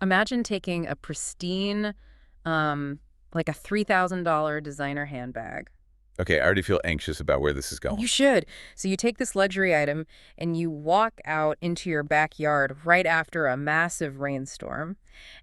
Imagine taking a pristine, like a $3,000 designer handbag. Okay, I already feel anxious about where this is You going. should. So you take this luxury item and you walk out into your backyard right after a massive rainstorm,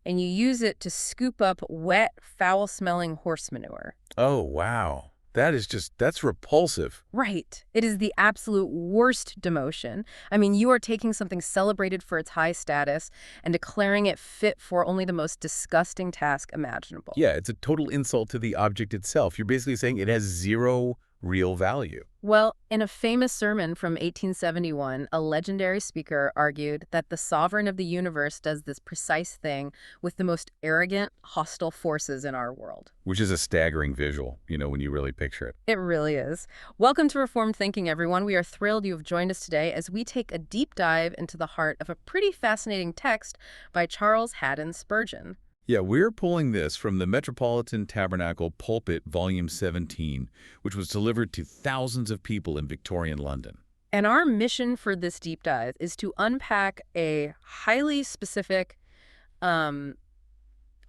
and you use it to scoop up wet, foul-smelling horse manure. Oh, wow. That's repulsive. Right. It is the absolute worst demotion. I mean, you are taking something celebrated for its high status and declaring it fit for only the most disgusting task imaginable. Yeah, it's a total insult to the object itself. You're basically saying it has zero real value. Well, in a famous sermon from 1871, a legendary speaker argued that the sovereign of the universe does this precise thing with the most arrogant, hostile forces in our world. Which is a staggering visual, when you really picture it. It really is. Welcome to Reformed Thinking, everyone. We are thrilled you have joined us today as we take a deep dive into the heart of a pretty fascinating text by Charles Haddon Spurgeon. Yeah, we're pulling this from the Metropolitan Tabernacle Pulpit, Volume 17, which was delivered to thousands of people in Victorian London. And our mission for this deep dive is to unpack a highly specific, um,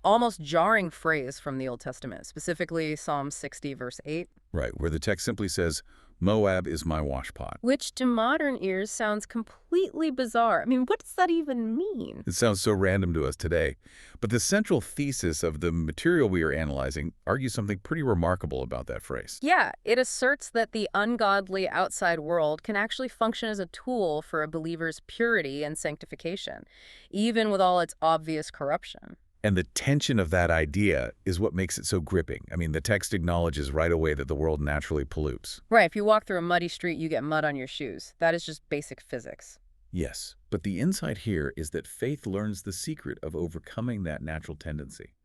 almost jarring phrase from the Old Testament, specifically Psalm 60, verse 8. Right, where the text simply says, Moab is my washpot. Which to modern ears sounds completely bizarre. I mean, what does that even mean? It sounds so random to us today, but the central thesis of the material we are analyzing argues something pretty remarkable about that phrase. Yeah, it asserts that the ungodly outside world can actually function as a tool for a believer's purity and sanctification, even with all its obvious corruption. And the tension of that idea is what makes it so gripping. I mean, the text acknowledges right away that the world naturally pollutes. Right, if you walk through a muddy street, you get mud on your shoes. That is just basic physics. Yes, but the insight here is that faith learns the secret of overcoming that natural tendency.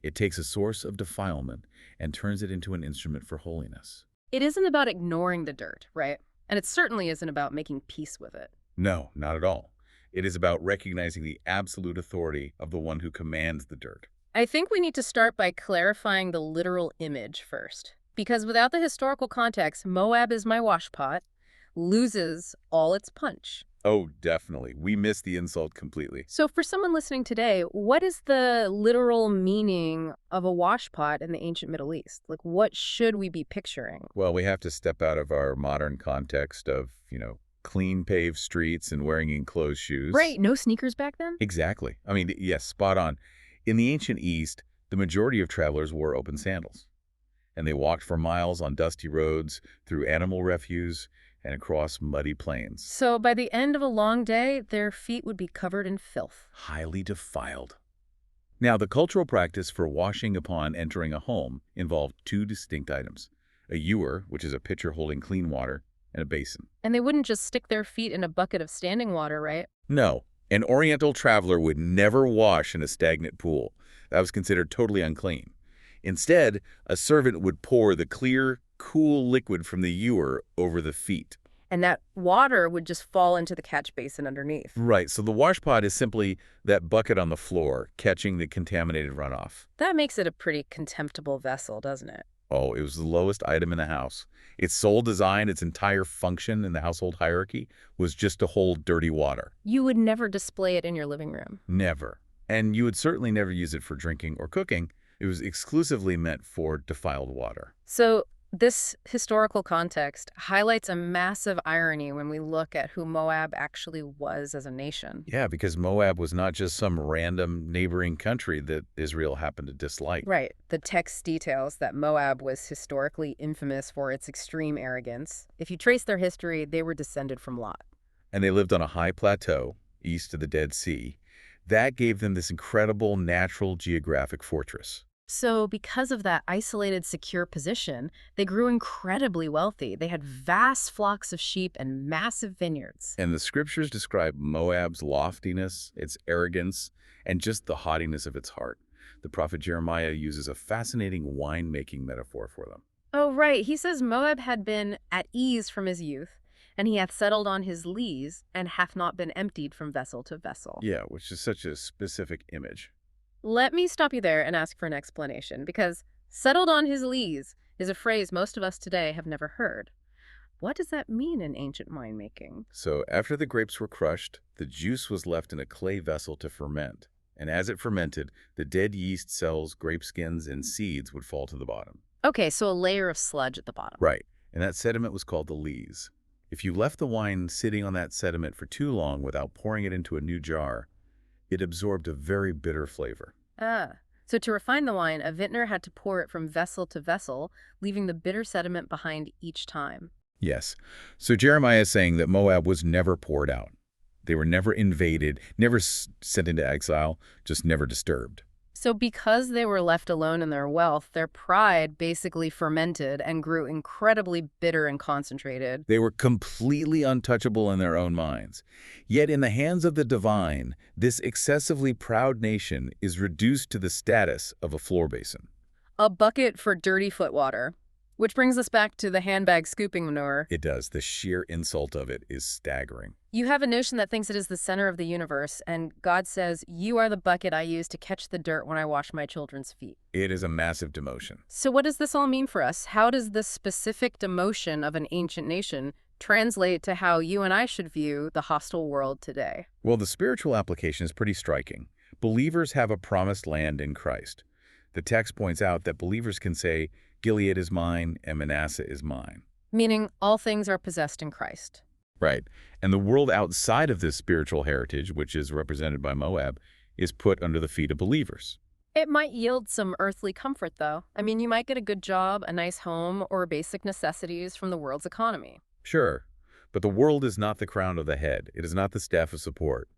It takes a source of defilement and turns it into an instrument for holiness. It isn't about ignoring the dirt, right? And it certainly isn't about making peace with it. No, not at all. It is about recognizing the absolute authority of the one who commands the dirt. I think we need to start by clarifying the literal image first. Because without the historical context, Moab is my washpot loses all its punch. Oh, definitely. We miss the insult completely. So for someone listening today, what is the literal meaning of a washpot in the ancient Middle East? Like, what should we be picturing? Well, we have to step out of our modern context of, clean paved streets and wearing enclosed shoes. Right, no sneakers back then? Exactly. I mean, yes, spot on. In the ancient East, the majority of travelers wore open sandals, and they walked for miles on dusty roads, through animal refuse, and across muddy plains. So by the end of a long day, their feet would be covered in filth. Highly defiled. Now, the cultural practice for washing upon entering a home involved two distinct items: a ewer, which is a pitcher holding clean water, and a basin. And they wouldn't just stick their feet in a bucket of standing water, right? No, an Oriental traveler would never wash in a stagnant pool. That was considered totally unclean. Instead, a servant would pour the clear, cool liquid from the ewer over the feet. And that water would just fall into the catch basin underneath. Right, so the washpot is simply that bucket on the floor catching the contaminated runoff. That makes it a pretty contemptible vessel, doesn't it? Oh, it was the lowest item in the house. Its sole design, its entire function in the household hierarchy was just to hold dirty water. You would never display it in your living room. Never. And you would certainly never use it for drinking or cooking. It was exclusively meant for defiled water. So this historical context highlights a massive irony when we look at who Moab actually was as a nation. Yeah, because Moab was not just some random neighboring country that Israel happened to dislike. Right. The text details that Moab was historically infamous for its extreme arrogance. If you trace their history, they were descended from Lot. And they lived on a high plateau east of the Dead Sea. That gave them this incredible natural geographic fortress. So because of that isolated, secure position, they grew incredibly wealthy. They had vast flocks of sheep and massive vineyards. And the scriptures describe Moab's loftiness, its arrogance, and just the haughtiness of its heart. The prophet Jeremiah uses a fascinating wine-making metaphor for them. Oh, right. He says Moab had been at ease from his youth, and he hath settled on his lees, and hath not been emptied from vessel to vessel. Yeah, which is such a specific image. Let me stop you there and ask for an explanation, because settled on his lees is a phrase most of us today have never heard. What does that mean in ancient winemaking? So after the grapes were crushed, the juice was left in a clay vessel to ferment. And as it fermented, the dead yeast cells, grape skins, and seeds would fall to the bottom. Okay, so a layer of sludge at the bottom. Right, and that sediment was called the lees. If you left the wine sitting on that sediment for too long without pouring it into a new jar, it absorbed a very bitter flavor. Ah, so to refine the wine, a vintner had to pour it from vessel to vessel, leaving the bitter sediment behind each time. Yes, so Jeremiah is saying that Moab was never poured out. They were never invaded, never sent into exile, just never disturbed. So because they were left alone in their wealth, their pride basically fermented and grew incredibly bitter and concentrated. They were completely untouchable in their own minds. Yet in the hands of the divine, this excessively proud nation is reduced to the status of a floor basin. A bucket for dirty foot water. Which brings us back to the handbag scooping manure. It does. The sheer insult of it is staggering. You have a notion that thinks it is the center of the universe, and God says, "You are the bucket I use to catch the dirt when I wash my children's feet." It is a massive demotion. So what does this all mean for us? How does this specific demotion of an ancient nation translate to how you and I should view the hostile world today? Well, the spiritual application is pretty striking. Believers have a promised land in Christ. The text points out that believers can say, Gilead is mine and Manasseh is mine. Meaning all things are possessed in Christ. Right. And the world outside of this spiritual heritage, which is represented by Moab, is put under the feet of believers. It might yield some earthly comfort, though. I mean, you might get a good job, a nice home, or basic necessities from the world's economy. Sure. But the world is not the crown of the head. It is not the staff of support.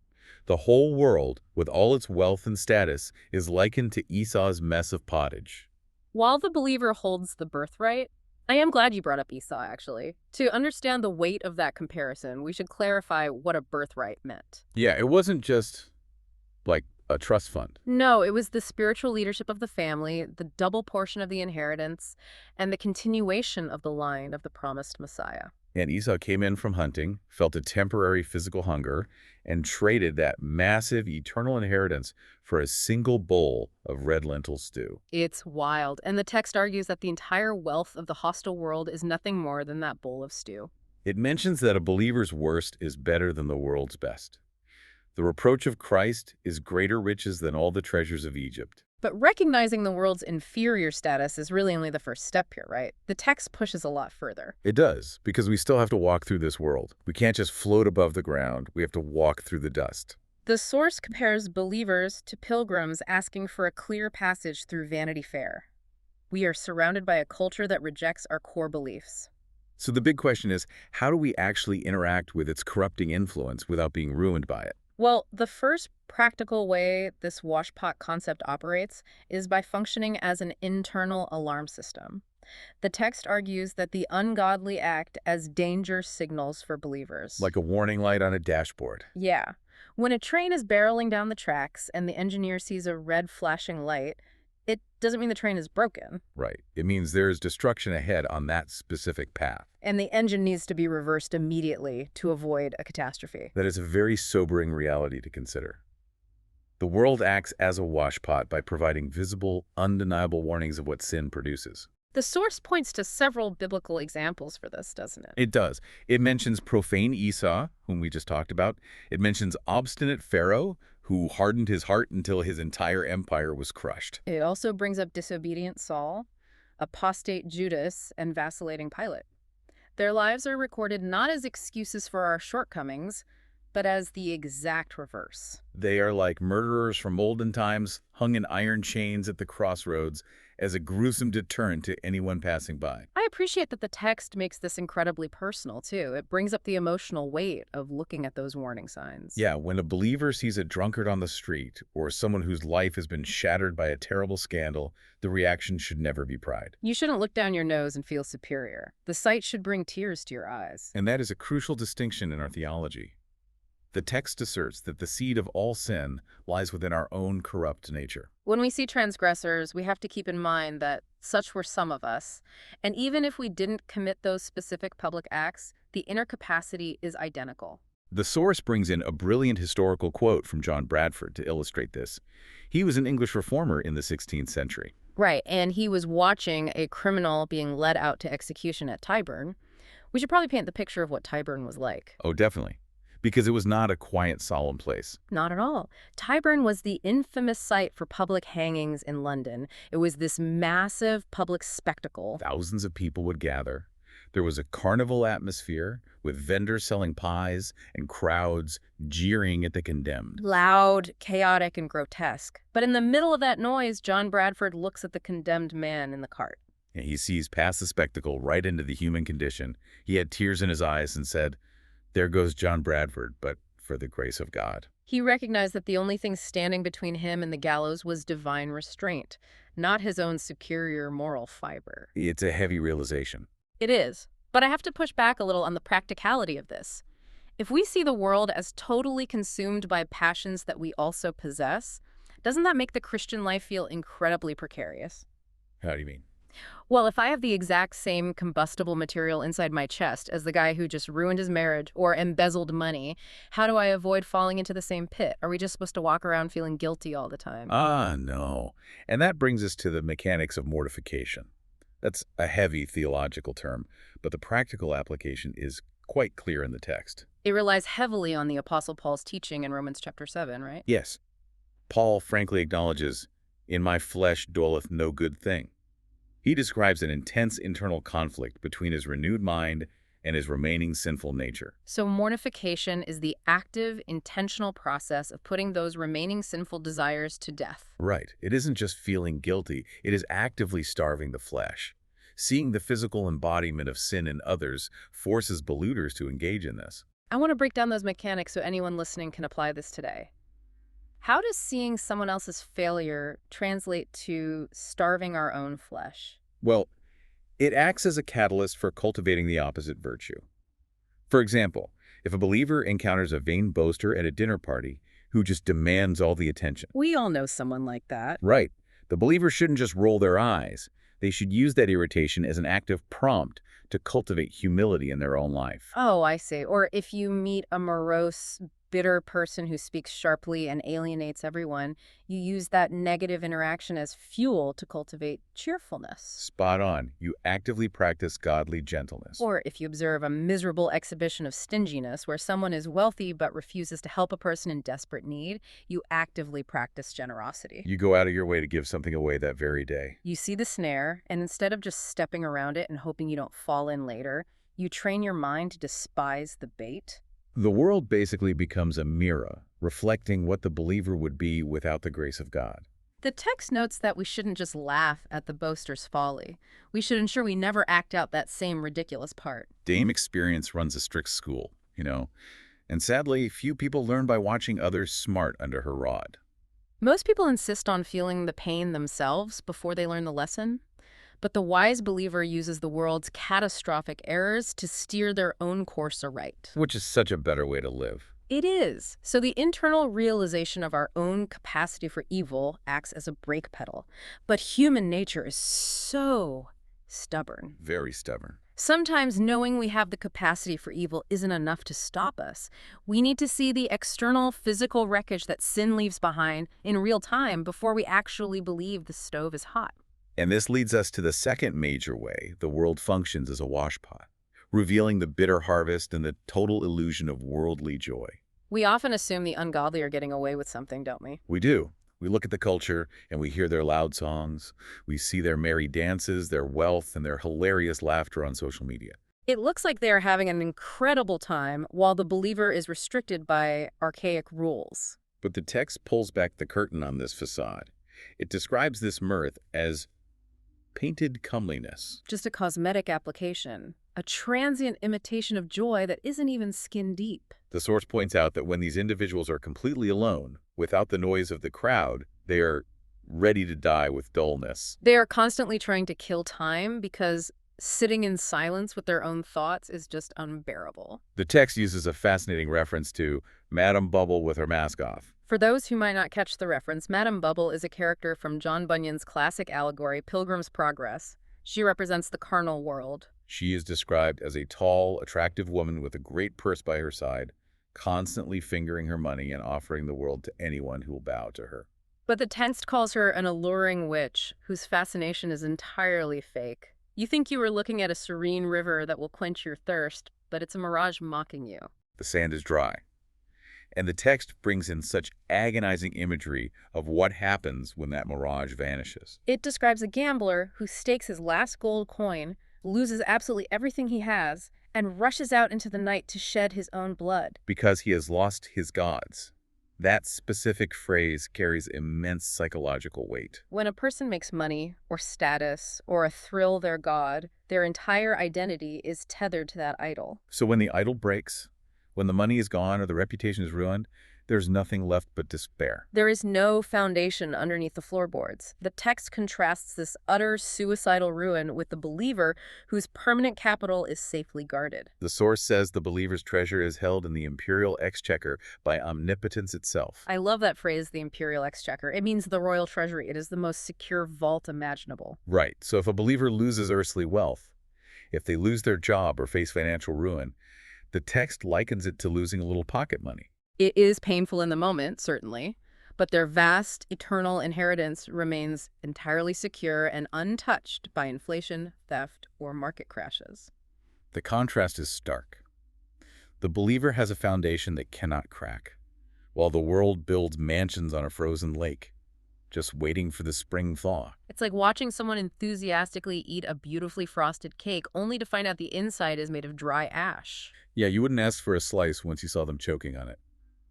The whole world, with all its wealth and status, is likened to Esau's mess of pottage. While the believer holds the birthright, I am glad you brought up Esau, actually. To understand the weight of that comparison, we should clarify what a birthright meant. Yeah, it wasn't just like a trust fund. No, it was the spiritual leadership of the family, the double portion of the inheritance, and the continuation of the line of the promised Messiah. And Esau came in from hunting, felt a temporary physical hunger, and traded that massive eternal inheritance for a single bowl of red lentil stew. It's wild, and the text argues that the entire wealth of the hostile world is nothing more than that bowl of stew. It mentions that a believer's worst is better than the world's best. The reproach of Christ is greater riches than all the treasures of Egypt. But recognizing the world's inferior status is really only the first step here, right? The text pushes a lot further. It does, because we still have to walk through this world. We can't just float above the ground. We have to walk through the dust. The source compares believers to pilgrims asking for a clear passage through Vanity Fair. We are surrounded by a culture that rejects our core beliefs. So the big question is, how do we actually interact with its corrupting influence without being ruined by it? Well, the first practical way this washpot concept operates is by functioning as an internal alarm system. The text argues that the ungodly act as danger signals for believers. Like a warning light on a dashboard. Yeah. When a train is barreling down the tracks and the engineer sees a red flashing light, it doesn't mean the train is broken. Right. It means there's destruction ahead on that specific path. And the engine needs to be reversed immediately to avoid a catastrophe. That is a very sobering reality to consider. The world acts as a washpot by providing visible, undeniable warnings of what sin produces. The source points to several biblical examples for this, doesn't it? It does. It mentions profane Esau, whom we just talked about. It mentions obstinate Pharaoh, who hardened his heart until his entire empire was crushed. It also brings up disobedient Saul, apostate Judas, and vacillating Pilate. Their lives are recorded not as excuses for our shortcomings, but as the exact reverse. They are like murderers from olden times, hung in iron chains at the crossroads as a gruesome deterrent to anyone passing by. I appreciate that the text makes this incredibly personal, too. It brings up the emotional weight of looking at those warning signs. Yeah, when a believer sees a drunkard on the street or someone whose life has been shattered by a terrible scandal, the reaction should never be pride. You shouldn't look down your nose and feel superior. The sight should bring tears to your eyes. And that is a crucial distinction in our theology. The text asserts that the seed of all sin lies within our own corrupt nature. When we see transgressors, we have to keep in mind that such were some of us. And even if we didn't commit those specific public acts, the inner capacity is identical. The source brings in a brilliant historical quote from John Bradford to illustrate this. He was an English reformer in the 16th century. Right, and he was watching a criminal being led out to execution at Tyburn. We should probably paint the picture of what Tyburn was like. Oh, definitely. because it was not a quiet, solemn place. Not at all. Tyburn was the infamous site for public hangings in London. It was this massive public spectacle. Thousands of people would gather. There was a carnival atmosphere with vendors selling pies and crowds jeering at the condemned. Loud, chaotic, and grotesque. But in the middle of that noise, John Bradford looks at the condemned man in the cart. And he sees past the spectacle right into the human condition. He had tears in his eyes and said, "There goes John Bradford, but for the grace of God." He recognized that the only thing standing between him and the gallows was divine restraint, not his own superior moral fiber. It's a heavy realization. It is. But I have to push back a little on the practicality of this. If we see the world as totally consumed by passions that we also possess, doesn't that make the Christian life feel incredibly precarious? How do you mean? Well, if I have the exact same combustible material inside my chest as the guy who just ruined his marriage or embezzled money, how do I avoid falling into the same pit? Are we just supposed to walk around feeling guilty all the time? No. And that brings us to the mechanics of mortification. That's a heavy theological term, but the practical application is quite clear in the text. It relies heavily on the Apostle Paul's teaching in Romans chapter 7, right? Yes, Paul frankly acknowledges, "In my flesh dwelleth no good thing." He describes an intense internal conflict between his renewed mind and his remaining sinful nature. So mortification is the active, intentional process of putting those remaining sinful desires to death. Right. It isn't just feeling guilty. It is actively starving the flesh. Seeing the physical embodiment of sin in others forces believers to engage in this. I want to break down those mechanics so anyone listening can apply this today. How does seeing someone else's failure translate to starving our own flesh? Well, it acts as a catalyst for cultivating the opposite virtue. For example, if a believer encounters a vain boaster at a dinner party who just demands all the attention. We all know someone like that. Right. The believer shouldn't just roll their eyes. They should use that irritation as an active prompt to cultivate humility in their own life. Oh, I see. Or if you meet a morose, bitter person who speaks sharply and alienates everyone, you use that negative interaction as fuel to cultivate cheerfulness. Spot on. You actively practice godly gentleness. Or if you observe a miserable exhibition of stinginess where someone is wealthy but refuses to help a person in desperate need, you actively practice generosity. You go out of your way to give something away that very day. You see the snare, and instead of just stepping around it and hoping you don't fall in later, you train your mind to despise the bait. The world basically becomes a mirror, reflecting what the believer would be without the grace of God. The text notes that we shouldn't just laugh at the boaster's folly. We should ensure we never act out that same ridiculous part. Dame experience runs a strict school, and sadly, few people learn by watching others smart under her rod. Most people insist on feeling the pain themselves before they learn the lesson. But the wise believer uses the world's catastrophic errors to steer their own course aright. Which is such a better way to live. It is. So the internal realization of our own capacity for evil acts as a brake pedal. But human nature is so stubborn. Very stubborn. Sometimes knowing we have the capacity for evil isn't enough to stop us. We need to see the external physical wreckage that sin leaves behind in real time before we actually believe the stove is hot. And this leads us to the second major way the world functions as a washpot, revealing the bitter harvest and the total illusion of worldly joy. We often assume the ungodly are getting away with something, don't we? We do. We look at the culture and we hear their loud songs. We see their merry dances, their wealth, and their hilarious laughter on social media. It looks like they are having an incredible time while the believer is restricted by archaic rules. But the text pulls back the curtain on this facade. It describes this mirth as painted comeliness. Just a cosmetic application, a transient imitation of joy that isn't even skin deep. The source points out that when these individuals are completely alone, without the noise of the crowd, they are ready to die with dullness. They are constantly trying to kill time because sitting in silence with their own thoughts is just unbearable. The text uses a fascinating reference to Madame Bubble with her mask off. For those who might not catch the reference, Madame Bubble is a character from John Bunyan's classic allegory, Pilgrim's Progress. She represents the carnal world. She is described as a tall, attractive woman with a great purse by her side, constantly fingering her money and offering the world to anyone who will bow to her. But the text calls her an alluring witch whose fascination is entirely fake. You think you are looking at a serene river that will quench your thirst, but it's a mirage mocking you. The sand is dry. And the text brings in such agonizing imagery of what happens when that mirage vanishes. It describes a gambler who stakes his last gold coin, loses absolutely everything he has, and rushes out into the night to shed his own blood. Because he has lost his gods. That specific phrase carries immense psychological weight. When a person makes money, or status, or a thrill their god, their entire identity is tethered to that idol. So when the idol breaks, when the money is gone or the reputation is ruined, there's nothing left but despair. There is no foundation underneath the floorboards. The text contrasts this utter suicidal ruin with the believer whose permanent capital is safely guarded. The source says the believer's treasure is held in the imperial exchequer by omnipotence itself. I love that phrase, the imperial exchequer. It means the royal treasury. It is the most secure vault imaginable. Right. So if a believer loses earthly wealth, if they lose their job or face financial ruin, the text likens it to losing a little pocket money. It is painful in the moment, certainly, but their vast, eternal inheritance remains entirely secure and untouched by inflation, theft, or market crashes. The contrast is stark. The believer has a foundation that cannot crack, while the world builds mansions on a frozen lake, just waiting for the spring thaw. It's like watching someone enthusiastically eat a beautifully frosted cake only to find out the inside is made of dry ash. Yeah, you wouldn't ask for a slice once you saw them choking on it.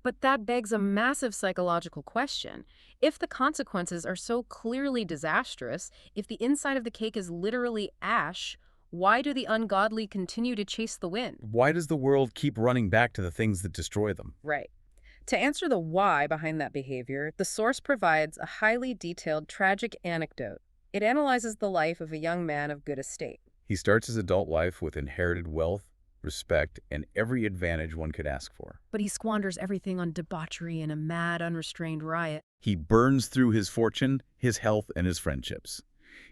But that begs a massive psychological question. If the consequences are so clearly disastrous, if the inside of the cake is literally ash, why do the ungodly continue to chase the wind? Why does the world keep running back to the things that destroy them? Right. To answer the why behind that behavior, the source provides a highly detailed, tragic anecdote. It analyzes the life of a young man of good estate. He starts his adult life with inherited wealth, respect, and every advantage one could ask for. But he squanders everything on debauchery and a mad, unrestrained riot. He burns through his fortune, his health, and his friendships.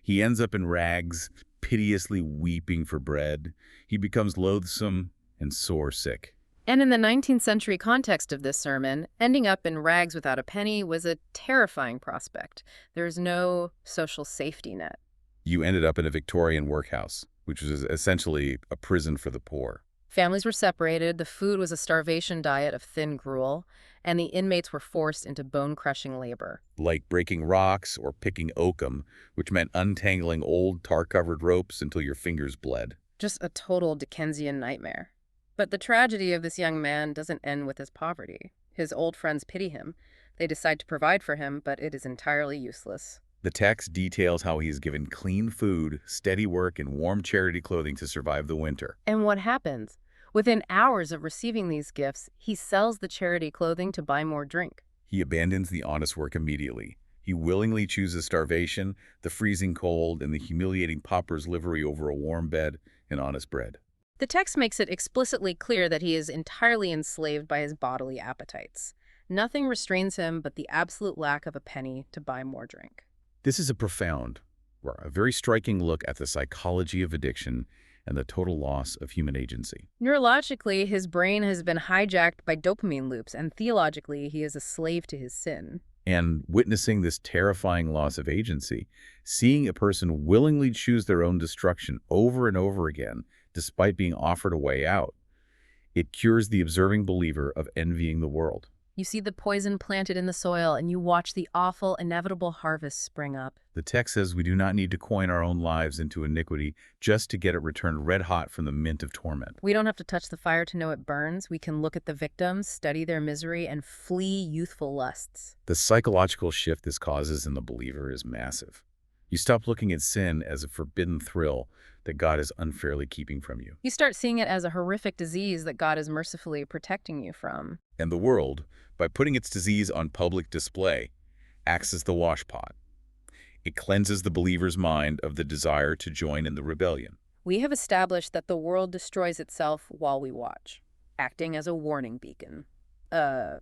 He ends up in rags, piteously weeping for bread. He becomes loathsome and sore sick. And in the 19th century context of this sermon, ending up in rags without a penny was a terrifying prospect. There's no social safety net. You ended up in a Victorian workhouse, which was essentially a prison for the poor. Families were separated, the food was a starvation diet of thin gruel, and the inmates were forced into bone-crushing labor. Like breaking rocks or picking oakum, which meant untangling old tar-covered ropes until your fingers bled. Just a total Dickensian nightmare. But the tragedy of this young man doesn't end with his poverty. His old friends pity him. They decide to provide for him, but it is entirely useless. The text details how he is given clean food, steady work, and warm charity clothing to survive the winter. And what happens? Within hours of receiving these gifts, he sells the charity clothing to buy more drink. He abandons the honest work immediately. He willingly chooses starvation, the freezing cold, and the humiliating pauper's livery over a warm bed and honest bread. The text makes it explicitly clear that he is entirely enslaved by his bodily appetites. Nothing restrains him but the absolute lack of a penny to buy more drink. This is a profound, or a very striking look at the psychology of addiction and the total loss of human agency. Neurologically, his brain has been hijacked by dopamine loops, and theologically, he is a slave to his sin. And witnessing this terrifying loss of agency, seeing a person willingly choose their own destruction over and over again, despite being offered a way out, it cures the observing believer of envying the world. You see the poison planted in the soil, and you watch the awful, inevitable harvest spring up. The text says we do not need to coin our own lives into iniquity just to get it returned red hot from the mint of torment. We don't have to touch the fire to know it burns. We can look at the victims, study their misery, and flee youthful lusts. The psychological shift this causes in the believer is massive. You stop looking at sin as a forbidden thrill that God is unfairly keeping from you. You start seeing it as a horrific disease that God is mercifully protecting you from. And the world, by putting its disease on public display, acts as the washpot. It cleanses the believer's mind of the desire to join in the rebellion. We have established that the world destroys itself while we watch, acting as a warning beacon. A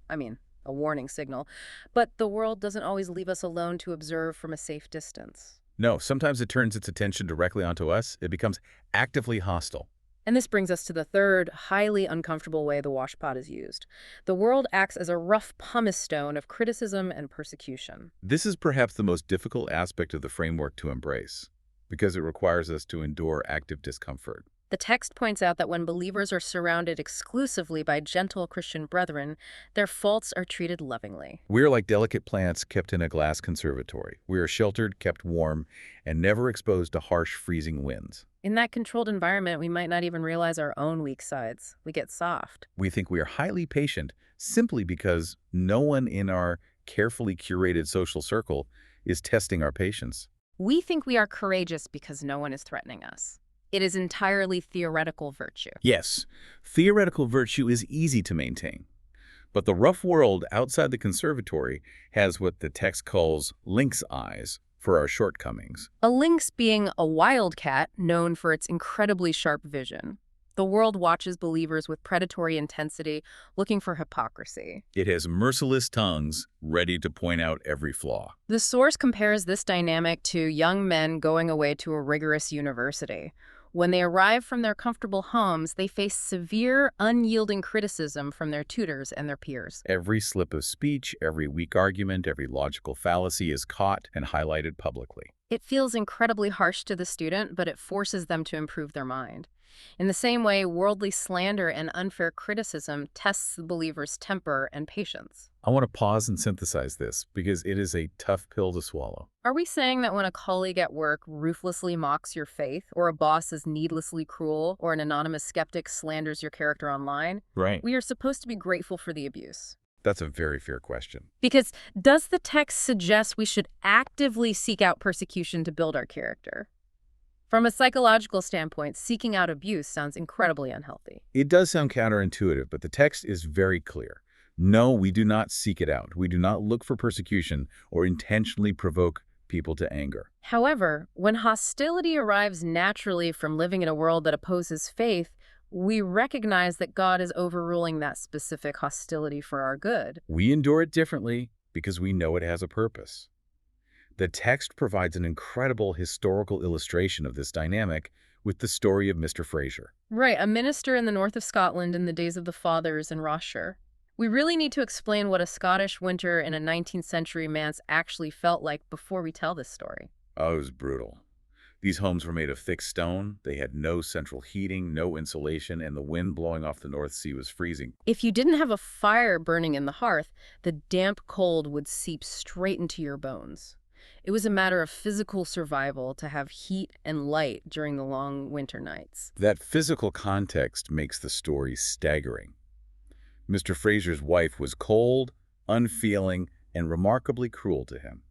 warning signal. But the world doesn't always leave us alone to observe from a safe distance. No, sometimes it turns its attention directly onto us. It becomes actively hostile. And this brings us to the third, highly uncomfortable way the washpot is used. The world acts as a rough pumice stone of criticism and persecution. This is perhaps the most difficult aspect of the framework to embrace, because it requires us to endure active discomfort. The text points out that when believers are surrounded exclusively by gentle Christian brethren, their faults are treated lovingly. We are like delicate plants kept in a glass conservatory. We are sheltered, kept warm, and never exposed to harsh, freezing winds. In that controlled environment, we might not even realize our own weak sides. We get soft. We think we are highly patient simply because no one in our carefully curated social circle is testing our patience. We think we are courageous because no one is threatening us. It is entirely theoretical virtue. Yes, theoretical virtue is easy to maintain. But the rough world outside the conservatory has what the text calls lynx eyes for our shortcomings. A lynx being a wildcat known for its incredibly sharp vision. The world watches believers with predatory intensity, looking for hypocrisy. It has merciless tongues ready to point out every flaw. The source compares this dynamic to young men going away to a rigorous university. When they arrive from their comfortable homes, they face severe, unyielding criticism from their tutors and their peers. Every slip of speech, every weak argument, every logical fallacy is caught and highlighted publicly. It feels incredibly harsh to the student, but it forces them to improve their mind. In the same way, worldly slander and unfair criticism tests the believer's temper and patience. I want to pause and synthesize this because it is a tough pill to swallow. Are we saying that when a colleague at work ruthlessly mocks your faith, or a boss is needlessly cruel, or an anonymous skeptic slanders your character online, Right. we are supposed to be grateful for the abuse? That's a very fair question. Because does the text suggest we should actively seek out persecution to build our character? From a psychological standpoint, seeking out abuse sounds incredibly unhealthy. It does sound counterintuitive, but the text is very clear. No, we do not seek it out. We do not look for persecution or intentionally provoke people to anger. However, when hostility arrives naturally from living in a world that opposes faith, we recognize that God is overruling that specific hostility for our good. We endure it differently because we know it has a purpose. The text provides an incredible historical illustration of this dynamic with the story of Mr. Fraser. Right, a minister in the north of Scotland in the days of the Fathers in Rossshire. We really need to explain what a Scottish winter in a 19th century manse actually felt like before we tell this story. Oh, it was brutal. These homes were made of thick stone, they had no central heating, no insulation, and the wind blowing off the North Sea was freezing. If you didn't have a fire burning in the hearth, the damp cold would seep straight into your bones. It was a matter of physical survival to have heat and light during the long winter nights. That physical context makes the story staggering. Mr. Fraser's wife was cold, unfeeling, and remarkably cruel to him.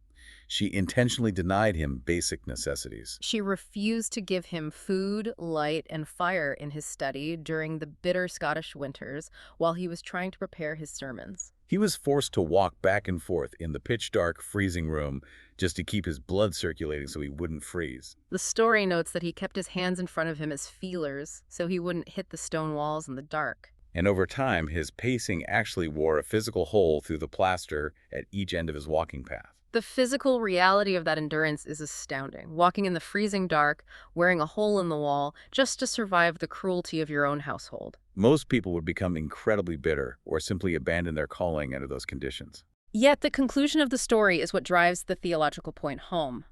She intentionally denied him basic necessities. She refused to give him food, light, and fire in his study during the bitter Scottish winters while he was trying to prepare his sermons. He was forced to walk back and forth in the pitch-dark, freezing room just to keep his blood circulating so he wouldn't freeze. The story notes that he kept his hands in front of him as feelers so he wouldn't hit the stone walls in the dark. And over time, his pacing actually wore a physical hole through the plaster at each end of his walking path. The physical reality of that endurance is astounding. Walking in the freezing dark, wearing a hole in the wall, just to survive the cruelty of your own household. Most people would become incredibly bitter or simply abandon their calling under those conditions. Yet the conclusion of the story is what drives the theological point home.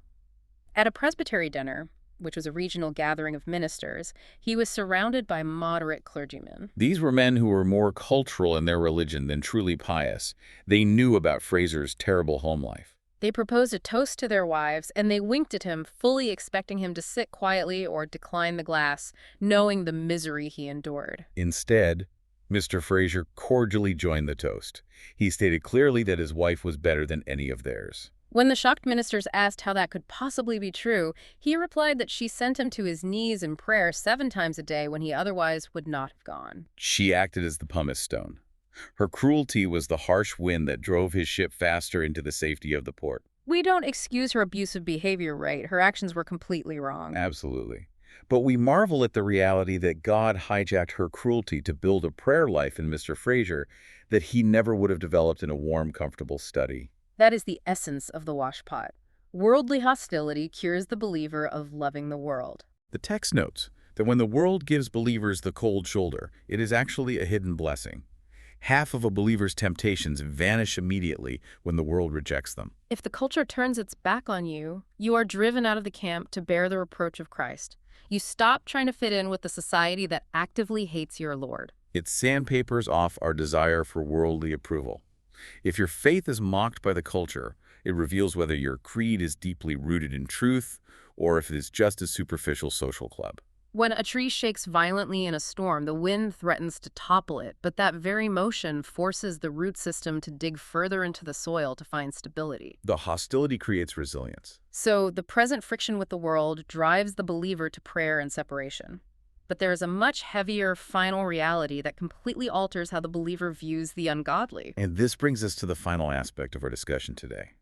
At a presbytery dinner, which was a regional gathering of ministers, he was surrounded by moderate clergymen. These were men who were more cultural in their religion than truly pious. They knew about Fraser's terrible home life. They proposed a toast to their wives, and they winked at him, fully expecting him to sit quietly or decline the glass, knowing the misery he endured. Instead, Mr. Fraser cordially joined the toast. He stated clearly that his wife was better than any of theirs. When the shocked ministers asked how that could possibly be true, he replied that she sent him to his knees in prayer 7 times a day when he otherwise would not have gone. She acted as the pumice stone. Her cruelty was the harsh wind that drove his ship faster into the safety of the port. We don't excuse her abusive behavior, right? Her actions were completely wrong. Absolutely. But we marvel at the reality that God hijacked her cruelty to build a prayer life in Mr. Fraser that he never would have developed in a warm, comfortable study. That is the essence of the Washpot. Worldly hostility cures the believer of loving the world. The text notes that when the world gives believers the cold shoulder, it is actually a hidden blessing. Half of a believer's temptations vanish immediately when the world rejects them. If the culture turns its back on you, you are driven out of the camp to bear the reproach of Christ. You stop trying to fit in with the society that actively hates your Lord. It sandpapers off our desire for worldly approval. If your faith is mocked by the culture, it reveals whether your creed is deeply rooted in truth or if it is just a superficial social club. When a tree shakes violently in a storm, the wind threatens to topple it, but that very motion forces the root system to dig further into the soil to find stability. The hostility creates resilience. So the present friction with the world drives the believer to prayer and separation. But there is a much heavier final reality that completely alters how the believer views the ungodly. And this brings us to the final aspect of our discussion today.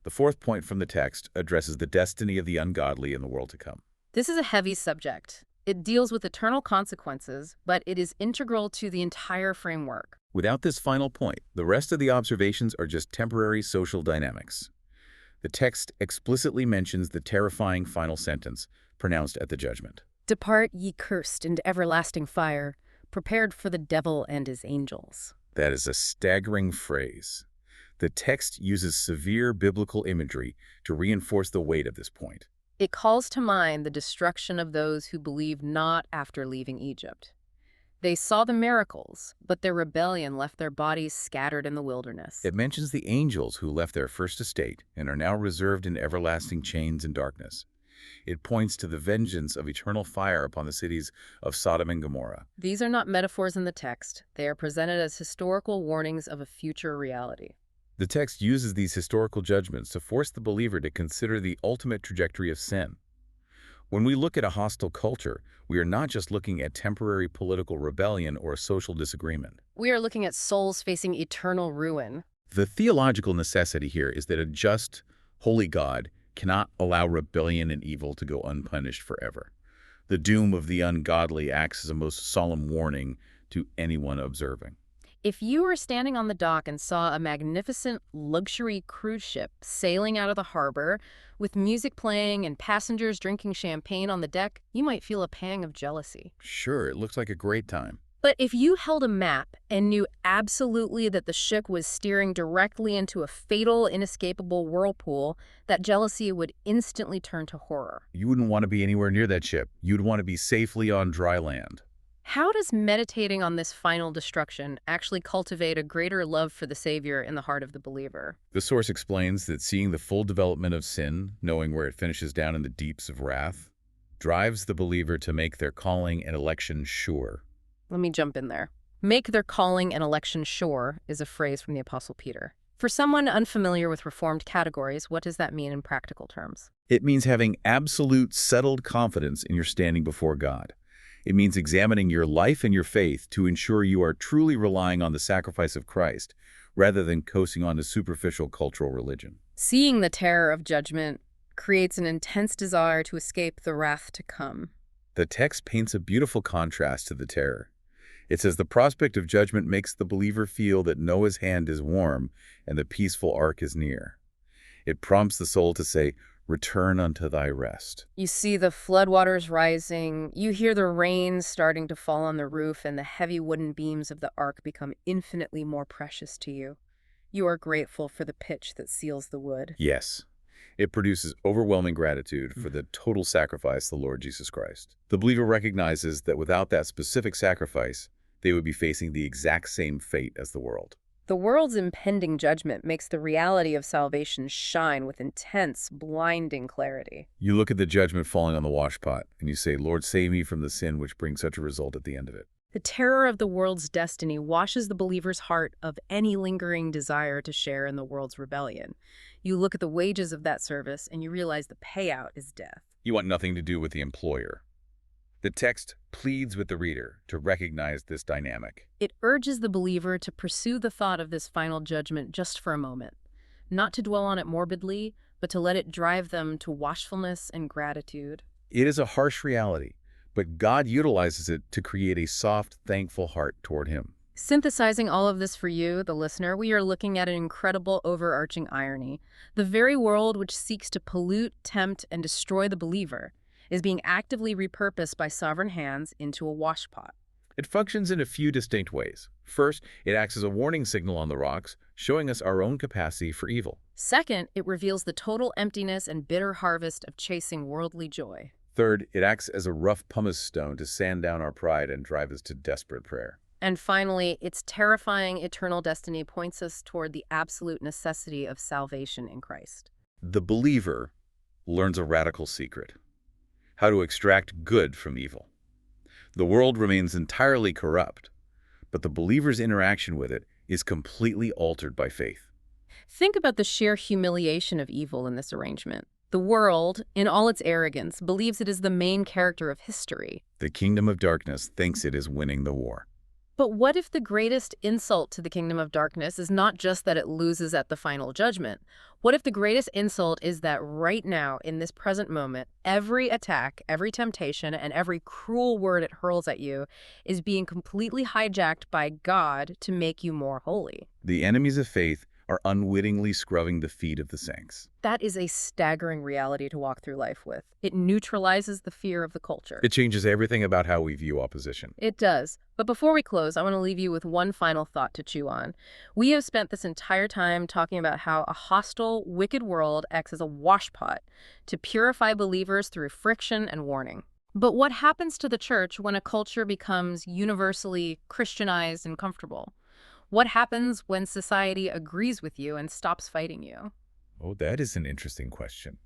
The fourth point from the text addresses the destiny of the ungodly in the world to come. This is a heavy subject. It deals with eternal consequences, but it is integral to the entire framework. Without this final point, the rest of the observations are just temporary social dynamics. The text explicitly mentions the terrifying final sentence pronounced at the judgment. Depart, ye cursed, into everlasting fire, prepared for the devil and his angels. That is a staggering phrase. The text uses severe biblical imagery to reinforce the weight of this point. It calls to mind the destruction of those who believed not after leaving Egypt. They saw the miracles, but their rebellion left their bodies scattered in the wilderness. It mentions the angels who left their first estate and are now reserved in everlasting chains and darkness. It points to the vengeance of eternal fire upon the cities of Sodom and Gomorrah. These are not metaphors in the text. They are presented as historical warnings of a future reality. The text uses these historical judgments to force the believer to consider the ultimate trajectory of sin. When we look at a hostile culture, we are not just looking at temporary political rebellion or social disagreement. We are looking at souls facing eternal ruin. The theological necessity here is that a just, holy God cannot allow rebellion and evil to go unpunished forever. The doom of the ungodly acts as a most solemn warning to anyone observing. If you were standing on the dock and saw a magnificent luxury cruise ship sailing out of the harbor with music playing and passengers drinking champagne on the deck, you might feel a pang of jealousy. Sure, it looks like a great time. But if you held a map and knew absolutely that the ship was steering directly into a fatal, inescapable whirlpool, that jealousy would instantly turn to horror. You wouldn't want to be anywhere near that ship. You'd want to be safely on dry land. How does meditating on this final destruction actually cultivate a greater love for the Savior in the heart of the believer? The source explains that seeing the full development of sin, knowing where it finishes down in the deeps of wrath, drives the believer to make their calling and election sure. Let me jump in there. Make their calling and election sure is a phrase from the Apostle Peter. For someone unfamiliar with Reformed categories, what does that mean in practical terms? It means having absolute, settled confidence in your standing before God. It means examining your life and your faith to ensure you are truly relying on the sacrifice of Christ, rather than coasting on to superficial cultural religion. Seeing the terror of judgment creates an intense desire to escape the wrath to come. The text paints a beautiful contrast to the terror. It says the prospect of judgment makes the believer feel that Noah's hand is warm and the peaceful ark is near. It prompts the soul to say, "Return unto thy rest." You see the floodwaters rising, you hear the rain starting to fall on the roof, and the heavy wooden beams of the ark become infinitely more precious to you. You are grateful for the pitch that seals the wood. Yes, it produces overwhelming gratitude for the total sacrifice of the Lord Jesus Christ. The believer recognizes that without that specific sacrifice, they would be facing the exact same fate as the world. The world's impending judgment makes the reality of salvation shine with intense, blinding clarity. You look at the judgment falling on the washpot, and you say, "Lord, save me from the sin which brings such a result at the end of it." The terror of the world's destiny washes the believer's heart of any lingering desire to share in the world's rebellion. You look at the wages of that service, and you realize the payout is death. You want nothing to do with the employer. The text pleads with the reader to recognize this dynamic. It urges the believer to pursue the thought of this final judgment just for a moment, not to dwell on it morbidly, but to let it drive them to watchfulness and gratitude. It is a harsh reality, but God utilizes it to create a soft, thankful heart toward Him. Synthesizing all of this for you, the listener, we are looking at an incredible overarching irony. The very world which seeks to pollute, tempt, and destroy the believer is being actively repurposed by sovereign hands into a washpot. It functions in a few distinct ways. First, it acts as a warning signal on the rocks, showing us our own capacity for evil. Second, it reveals the total emptiness and bitter harvest of chasing worldly joy. Third, it acts as a rough pumice stone to sand down our pride and drive us to desperate prayer. And finally, its terrifying eternal destiny points us toward the absolute necessity of salvation in Christ. The believer learns a radical secret: how to extract good from evil. The world remains entirely corrupt, but the believer's interaction with it is completely altered by faith. Think about the sheer humiliation of evil in this arrangement. The world, in all its arrogance, believes it is the main character of history. The kingdom of darkness thinks it is winning the war. But what if the greatest insult to the kingdom of darkness is not just that it loses at the final judgment? What if the greatest insult is that right now, in this present moment, every attack, every temptation, and every cruel word it hurls at you is being completely hijacked by God to make you more holy? The enemies of faith are unwittingly scrubbing the feet of the saints. That is a staggering reality to walk through life with. It neutralizes the fear of the culture. It changes everything about how we view opposition. It does. But before we close, I want to leave you with one final thought to chew on. We have spent this entire time talking about how a hostile, wicked world acts as a washpot to purify believers through friction and warning. But what happens to the church when a culture becomes universally Christianized and comfortable? What happens when society agrees with you and stops fighting you? Oh, that is an interesting question.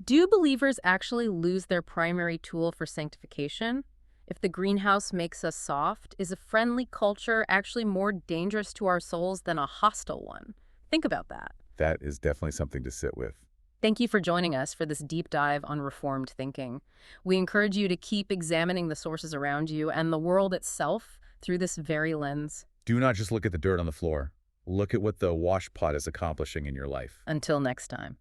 Do believers actually lose their primary tool for sanctification? If the greenhouse makes us soft, is a friendly culture actually more dangerous to our souls than a hostile one? Think about that. That is definitely something to sit with. Thank you for joining us for this deep dive on Reformed thinking. We encourage you to keep examining the sources around you and the world itself through this very lens. Do not just look at the dirt on the floor. Look at what the washpot is accomplishing in your life. Until next time.